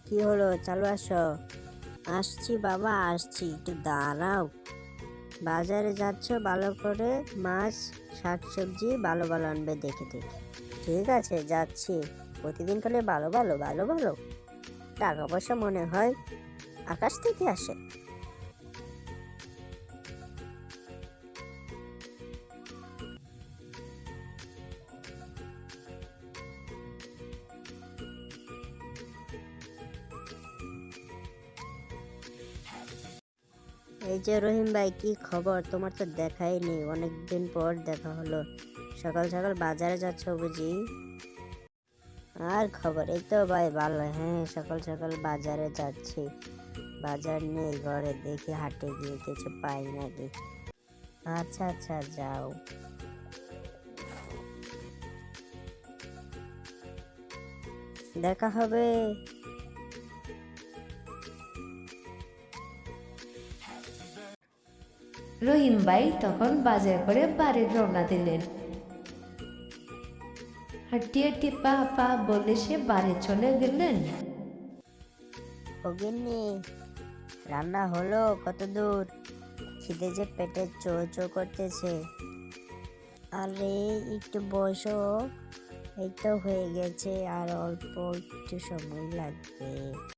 কি হলো, চালু আসো। আসছি বাবা, আসছি, একটু দাঁড়াও। বাজারে যাচ্ছ, ভালো করে মাছ শাকসবজি ভালো ভালো আনবে দেখে দেখে। ঠিক আছে, যাচ্ছি। প্রতিদিন খালি ভালো ভালো ভালো ভালো, টাকা পয়সা মনে হয় আকাশ থেকে আসে। এই যে রহিম ভাই, কি খবর? তোমার তো দেখাই নেই, অনেকদিন পর দেখা হলো। সকাল সকাল বাজারে যাচ্ছ বুঝি? আর খবর এই তো ভাই ভালো। হ্যাঁ, সকাল সকাল বাজারে যাচ্ছি। বাজার নেই ঘরে, দেখি হাটে গিয়ে কিছু পাই নাকি। আচ্ছা আচ্ছা, যাও। দেখা হবে। রহিম ভাই তখন বাজার করে বাড়ির রওনা দিলেন। হাঁটি হাঁটি পা পা বলে সে বাড়ি চলে গেলেন। গিন্নি, রান্না হলো কত দূর? খিদে যে পেটে চো চো করতেছে। আরে একটু বসো, এই তো হয়ে গেছে, আর অল্প একটু সময় লাগবে।